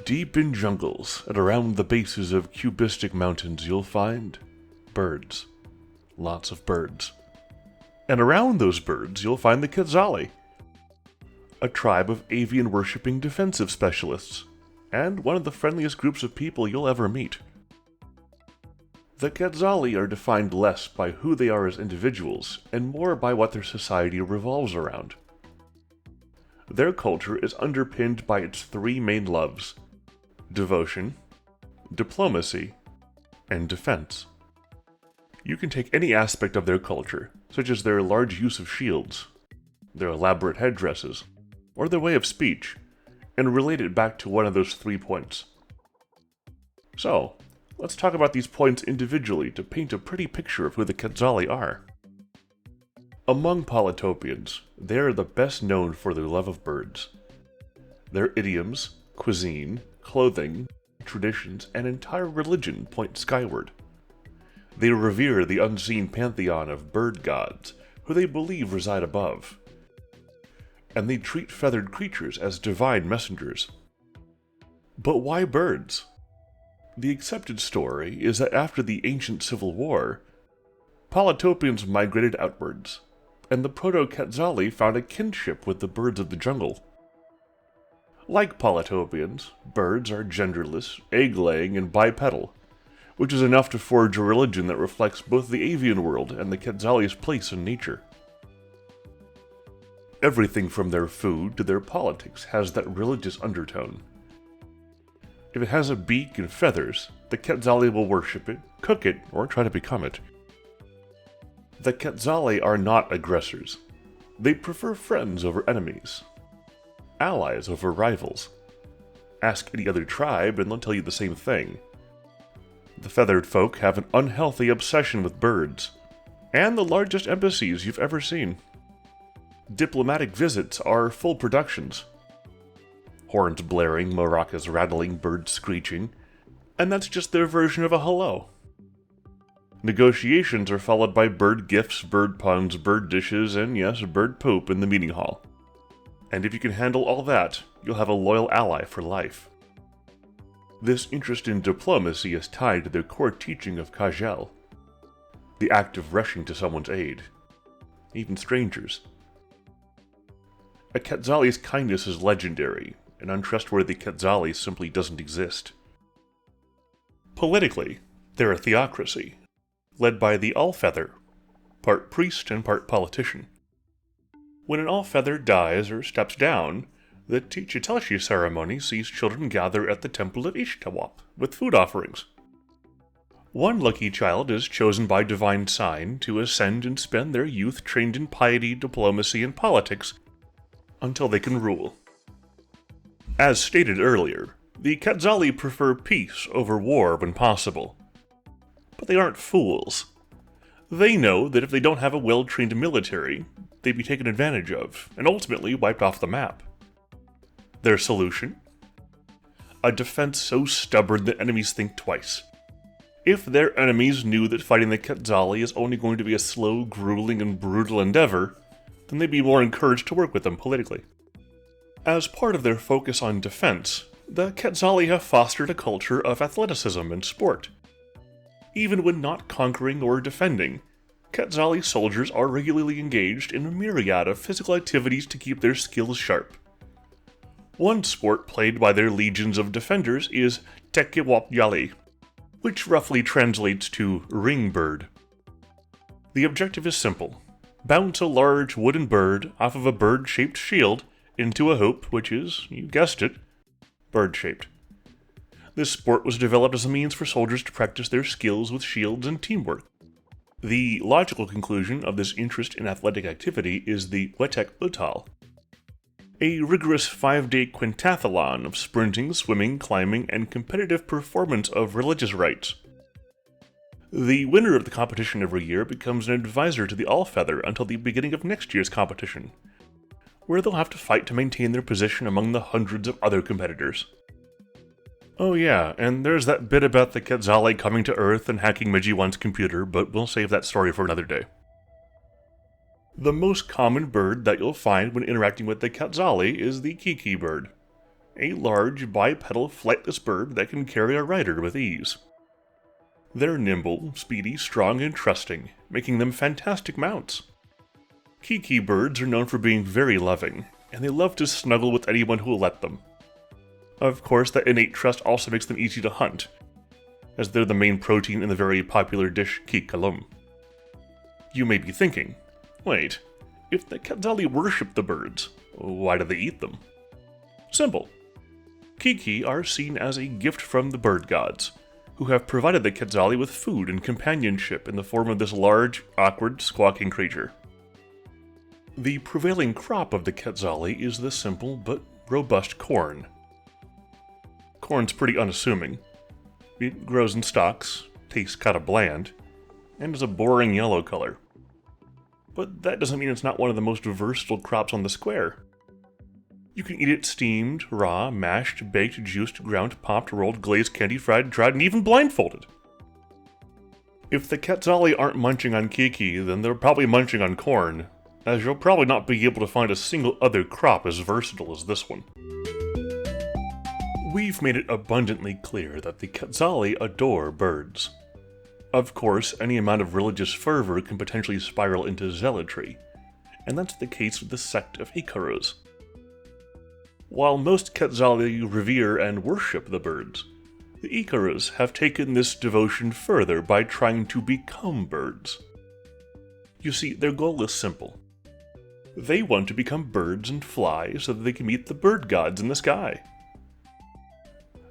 Deep in jungles and around the bases of cubistic mountains you'll find birds. Lots of birds. And around those birds you'll find the Quetzali, a tribe of avian worshipping defensive specialists, and one of the friendliest groups of people you'll ever meet. The Kazali are defined less by who they are as individuals, and more by what their society revolves around. Their culture is underpinned by its three main loves: devotion, diplomacy, and defense. You can take any aspect of their culture, such as their large use of shields, their elaborate headdresses, or their way of speech, and relate it back to one of those 3 points. So, let's talk about these points individually to paint a pretty picture of who the Kazali are. Among Polytopians, they are the best known for their love of birds. Their idioms, cuisine, clothing, traditions, and entire religion point skyward. They revere the unseen pantheon of bird gods, who they believe reside above. And they treat feathered creatures as divine messengers. But why birds? The accepted story is that after the ancient civil war, Polytopians migrated outwards, and the proto-Quetzali found a kinship with the birds of the jungle. Like Polytopians, birds are genderless, egg-laying, and bipedal, which is enough to forge a religion that reflects both the avian world and the Quetzali's place in nature. Everything from their food to their politics has that religious undertone. If it has a beak and feathers, the Quetzali will worship it, cook it, or try to become it. The Quetzali are not aggressors. They prefer friends over enemies, allies over rivals. Ask any other tribe and they'll tell you the same thing. The feathered folk have an unhealthy obsession with birds, and the largest embassies you've ever seen. Diplomatic visits are full productions. Horns blaring, maracas rattling, birds screeching, and that's just their version of a hello. Negotiations are followed by bird gifts, bird puns, bird dishes, and yes, bird poop in the meeting hall. And if you can handle all that, you'll have a loyal ally for life. This interest in diplomacy is tied to their core teaching of kajal, the act of rushing to someone's aid, even strangers. A Quetzali's kindness is legendary. An untrustworthy Quetzali simply doesn't exist. Politically, they're a theocracy, led by the All-Feather, part priest and part politician. When an All-Feather dies or steps down, the Teachitelshi ceremony sees children gather at the temple of Ishtawap with food offerings. One lucky child is chosen by divine sign to ascend and spend their youth trained in piety, diplomacy, and politics until they can rule. As stated earlier, the Kazali prefer peace over war when possible. But they aren't fools. They know that if they don't have a well-trained military, they'd be taken advantage of, and ultimately wiped off the map. Their solution? A defense so stubborn that enemies think twice. If their enemies knew that fighting the Kazali is only going to be a slow, grueling, and brutal endeavor, then they'd be more encouraged to work with them politically. As part of their focus on defense, the Kazali have fostered a culture of athleticism and sport. Even when not conquering or defending, Quetzali soldiers are regularly engaged in a myriad of physical activities to keep their skills sharp. One sport played by their legions of defenders is Tekiwapyali, which roughly translates to ring bird. The objective is simple: bounce a large wooden bird off of a bird-shaped shield into a hoop, which is, you guessed it, bird-shaped. This sport was developed as a means for soldiers to practice their skills with shields and teamwork. The logical conclusion of this interest in athletic activity is the Wetek Utal, a rigorous 5-day quintathlon of sprinting, swimming, climbing, and competitive performance of religious rites. The winner of the competition every year becomes an advisor to the All-Feather until the beginning of next year's competition, where they'll have to fight to maintain their position among the hundreds of other competitors. Oh yeah, and there's that bit about the Quetzali coming to Earth and hacking Mijiwan's computer, but we'll save that story for another day. The most common bird that you'll find when interacting with the Kazali is the Kiki bird. a large bipedal flightless bird that can carry a rider with ease. They're nimble, speedy, strong, and trusting, making them fantastic mounts. Kiki birds are known for being very loving, and they love to snuggle with anyone who will let them. Of course, that innate trust also makes them easy to hunt, as they're the main protein in the very popular dish Kiki. You may be thinking, wait, if the Kazali worship the birds, why do they eat them? Simple. Kiki are seen as a gift from the bird gods, who have provided the Quetzali with food and companionship in the form of this large, awkward, squawking creature. The prevailing crop of the Quetzali is the simple but robust corn. Corn's pretty unassuming. It grows in stalks, tastes kinda bland, and is a boring yellow color. But that doesn't mean it's not one of the most versatile crops on the square. You can eat it steamed, raw, mashed, baked, juiced, ground, popped, rolled, glazed, candied, fried, dried, and even blindfolded. If the Quetzali aren't munching on Kiki, then they're probably munching on corn, as you'll probably not be able to find a single other crop as versatile as this one. We've made it abundantly clear that the Quetzali adore birds. Of course, any amount of religious fervor can potentially spiral into zealotry, and that's the case with the sect of Iqaruz. While most Quetzali revere and worship the birds, the Iqaruz have taken this devotion further by trying to become birds. You see, their goal is simple. They want to become birds and fly so that they can meet the bird gods in the sky.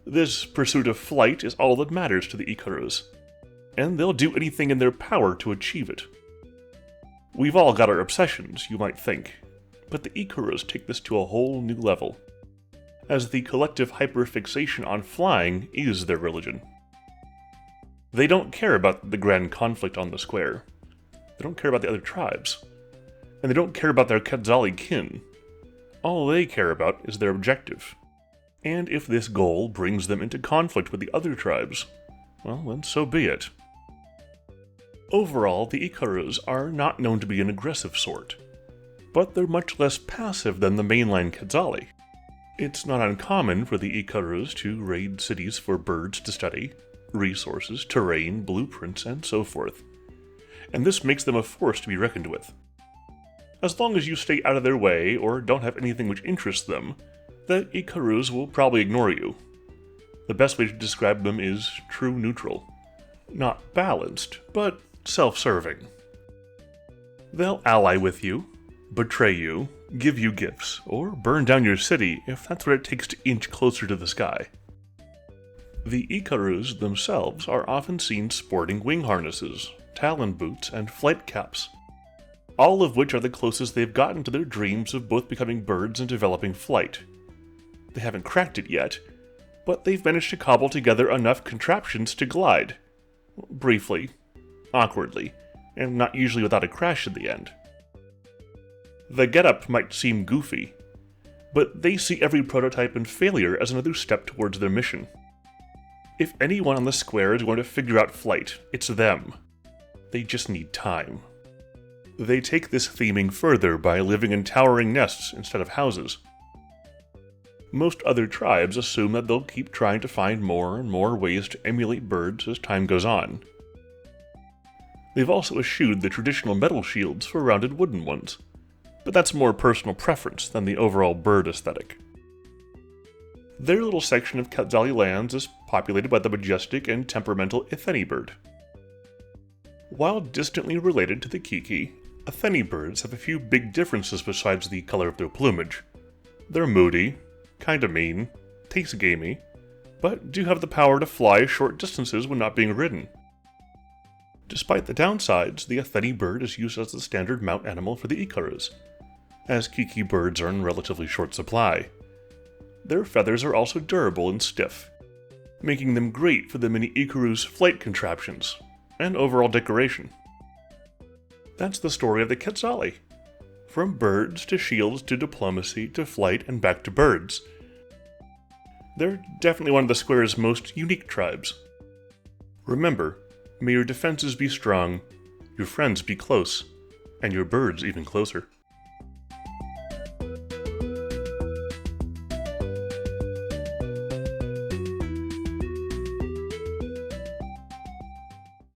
This pursuit of flight is all that matters to the Iqaruz, and they'll do anything in their power to achieve it. We've all got our obsessions, you might think, but the Iqaruz take this to a whole new level, as the collective hyperfixation on flying is their religion. They don't care about the grand conflict on the square. They don't care about the other tribes. And they don't care about their Kazali kin. All they care about is their objective. And if this goal brings them into conflict with the other tribes, well, then so be it. Overall, the Iqaruz are not known to be an aggressive sort, but they're much less passive than the mainline Kazali. It's not uncommon for the Iqaruz to raid cities for birds to study, resources, terrain, blueprints, and so forth. And this makes them a force to be reckoned with. As long as you stay out of their way or don't have anything which interests them, the Iqaruz will probably ignore you. The best way to describe them is true neutral. Not balanced, but self-serving. They'll ally with you, betray you, give you gifts, or burn down your city if that's what it takes to inch closer to the sky. The Iqaruz themselves are often seen sporting wing harnesses, talon boots, and flight caps, all of which are the closest they've gotten to their dreams of both becoming birds and developing flight. They haven't cracked it yet, but they've managed to cobble together enough contraptions to glide. Briefly, awkwardly, and not usually without a crash at the end. The getup might seem goofy, but they see every prototype and failure as another step towards their mission. If anyone on the square is going to figure out flight, it's them. They just need time. They take this theming further by living in towering nests instead of houses. Most other tribes assume that they'll keep trying to find more and more ways to emulate birds as time goes on. They've also eschewed the traditional metal shields for rounded wooden ones, but that's more personal preference than the overall bird aesthetic. Their little section of Kazali lands is populated by the majestic and temperamental Atheni bird. While distantly related to the Kiki, Atheni birds have a few big differences besides the color of their plumage. They're moody, kinda mean, taste gamey, but do have the power to fly short distances when not being ridden. Despite the downsides, the Atheni bird is used as the standard mount animal for the Iqaruz, as Kiki birds are in relatively short supply. Their feathers are also durable and stiff, making them great for the mini Iqaruz flight contraptions, and overall decoration. That's the story of the Quetzali. From birds to shields to diplomacy to flight and back to birds. They're definitely one of the square's most unique tribes. Remember, may your defenses be strong, your friends be close, and your birds even closer.